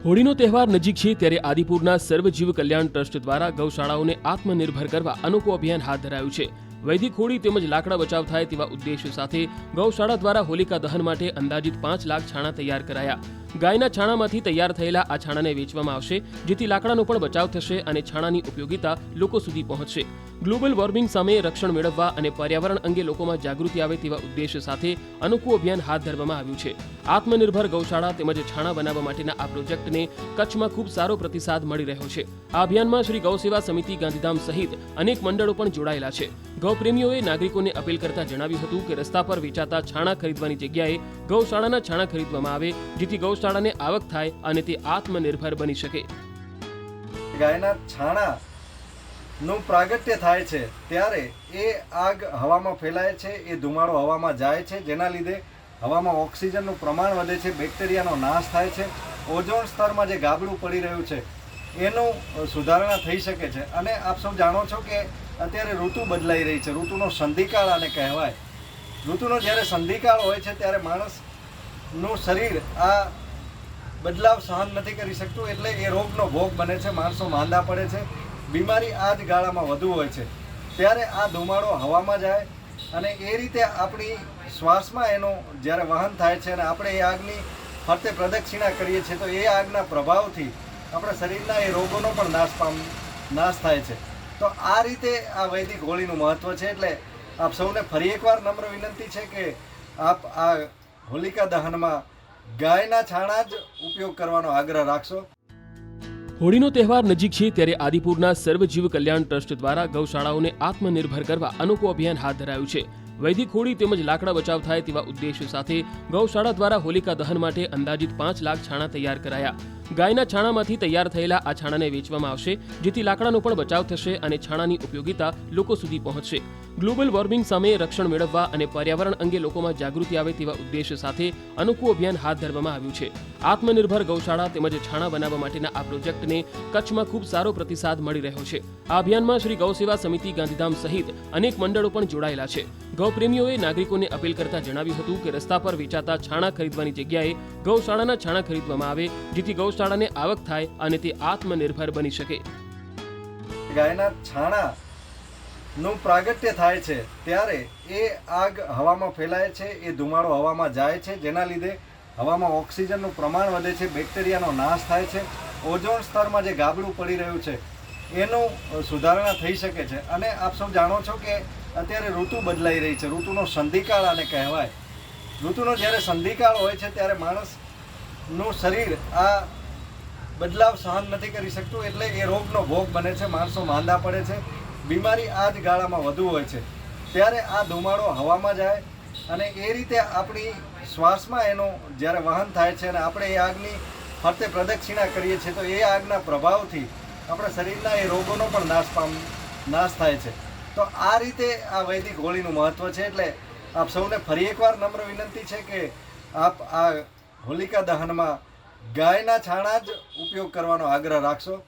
હોળીનો તહેવાર નજીક છે ત્યારે આદિપુરના સર્વજીવ કલ્યાણ ટ્રસ્ટ દ્વારા ગૌશાળાઓને આત્મનિર્ભર કરવા અનોખું અભિયાન હાથ ધરાયું છે। વૈદિક હોળી તેમજ લાકડા બચાવ થાય તેવા ઉદ્દેશ્ય સાથે ગૌશાળા દ્વારા હોલિકા દહન માટે અંદાજિત 5 લાખ છાણા તૈયાર કરાયા। ગાયના છાણામાંથી તૈયાર થયેલા આ છાણાને વેચવામાં આવશે, જેથી લાકડાનો પણ બચાવ થશે અને છાણાની ઉપયોગિતા લોકો સુધી પહોંચશે। ગ્લોબલ વોર્મિંગ સામે રક્ષણ મેળવવા અને પર્યાવરણ અંગે લોકોમાં જાગૃતિ આવે તેવા ઉદ્દેશ્ય સાથે અનોખું અભિયાન હાથ ધરવામાં આવ્યું છે। આત્મનિર્ભર ગૌશાળા તેમજ છાણા બનાવવા માટેના આ પ્રોજેક્ટને કચ્છમાં ખૂબ સારો પ્રતિસાદ મળી રહ્યો છે। આ અભિયાનમાં શ્રી ગૌસેવા સમિતિ ગાંધીધામ સહિત અનેક મંડળો પણ જોડાયેલા છે। ગૌપ્રેમીઓએ નાગરિકોને અપીલ કરતા જણાવ્યું હતું કે રસ્તા પર વેચાતા છાણા ખરીદવાની જગ્યાએ ગૌશાળાના છાણા ખરીદવામાં આવે, જેથી ગૌશાળાને આવક થાય અને તે આત્મનિર્ભર બની શકે। ગાયના છાણાનું પ્રાગટ્ય થાય છે ત્યારે એ આગ હવામાં ફેલાય છે, એ ધુમાડો હવામાં જાય છે, જેના લીધે હવામાં ઓક્સિજનનું પ્રમાણ વધે છે, બેક્ટેરિયાનો નાશ થાય છે, ઓઝોન સ્તરમાં જે ગાબડું પડી રહ્યું છે એનું સુધારણા થઈ શકે છે। અને આપ સૌ જાણો છો કે અત્યારે ઋતુ બદલાઈ રહી છે, ઋતુનો સંધિકાળ આને કહેવાય। ઋતુનો જ્યારે સંધિકાળ હોય છે ત્યારે માણસનું શરીર આ બદલાવ સહન નથી કરી શકતું, એટલે એ રોગનો ભોગ બને છે, માણસો માંદા પડે છે, બીમારી આ જ ગાળામાં વધુ હોય છે। ત્યારે આ ધુમાડો હવામાં જાય અને એ રીતે આપણી શ્વાસમાં એનું જ્યારે વહન થાય છે અને આપણે એ આગની ફરતે પ્રદક્ષિણા કરીએ છીએ તો એ આગના પ્રભાવથી આપણા શરીરના એ રોગોનો પણ નાશ થાય છે। તો આ રીતે આ વૈદિક હોળીનું મહત્ત્વ છે। એટલે આપ સૌને ફરી એકવાર નમ્ર વિનંતી છે કે આપ આ હોલિકા દહનમાં ગાયના છાણા જ ઉપયોગ કરવાનો આગ્રહ રાખશો। હોળીનો તહેવાર નજીક છે ત્યારે આદિપુરના સર્વજીવ કલ્યાણ ટ્રસ્ટ દ્વારા ગૌશાળાઓને આત્મનિર્ભર કરવા અનોખું અભિયાન હાથ ધરાયું છે। વૈદિક હોળી તેમજ લાકડા બચાવ થાય તેવા ઉદ્દેશ્ય સાથે ગૌશાળા દ્વારા હોલિકા દહન માટે અંદાજિત 5 લાખ છાણા તૈયાર કરાયા। ગાયના છાણામાંથી તૈયાર થયેલા આ છાણાને વેચવામાં આવશે, જેથી લાકડાનો પણ બચાવ થશે અને છાણાની ઉપયોગિતા લોકો સુધી પહોંચશે। ગ્લોબલ વોર્મિંગ સામે રક્ષણ મેળવવા અને પર્યાવરણ અંગે લોકોમાં જાગૃતિ આવે તેવા ઉદ્દેશ્ય સાથે અનોખું અભિયાન હાથ ધરવામાં આવ્યું છે। આત્મનિર્ભર ગૌશાળા તેમજ છાણા બનાવવા માટેના આ પ્રોજેક્ટને કચ્છમાં ખૂબ સારો પ્રતિસાદ મળી રહ્યો છે। આ અભિયાનમાં શ્રી ગૌસેવા સમિતિ ગાંધીધામ સહિત અનેક મંડળો પણ જોડાયેલા છે। ગૌપ્રેમીઓએ નાગરિકોને અપીલ કરતા જણાવ્યું હતું કે રસ્તા પર વેચાતા છાણા ખરીદવાની જગ્યાએ ગૌશાળાના છાણા ખરીદવામાં આવે, જેથી ગૌશાળાને આવક થાય અને તે આત્મનિર્ભર બની શકે। ગાયના છાણાનું પ્રાગટ્ય થાય છે ત્યારે એ આગ હવામાં ફેલાય છે, એ ધુમાડો હવામાં જાય છે, જેના લીધે હવામાં ઓક્સિજનનું પ્રમાણ વધે છે, બેક્ટેરિયાનો નાશ થાય છે, ઓઝોન સ્તરમાં જે ગાબડું પડી રહ્યું છે એનું સુધારણા થઈ શકે છે। અને આપ સૌ જાણો છો કે અત્યારે ઋતુ બદલાઈ રહી છે, ઋતુનો સંધિકાળ આને કહેવાય। ઋતુનો જ્યારે સંધિકાળ હોય છે ત્યારે માણસનું શરીર આ બદલાવ સહન નથી કરી શકતું, એટલે એ રોગનો ભોગ બને છે, માણસો માંદા પડે છે, બીમારી આ જ ગાળામાં વધુ હોય છે। ત્યારે આ ધુમાડો હવામાં જાય અને એ રીતે આપણી શ્વાસમાં એનું જ્યારે વહન થાય છે અને આપણે એ આગની ફરતે પ્રદક્ષિણા કરીએ છીએ તો એ આગના પ્રભાવથી આપણા શરીરના એ રોગોનો પણ નાશ થાય છે। તો આ રીતે આ વૈદિક હોળીનું મહત્ત્વ છે। એટલે આપ સૌને ફરી એકવાર નમ્ર વિનંતી છે કે આપ આ હોલિકા દહનમાં ગાયના છાણા જ ઉપયોગ કરવાનો આગ્રહ રાખશો।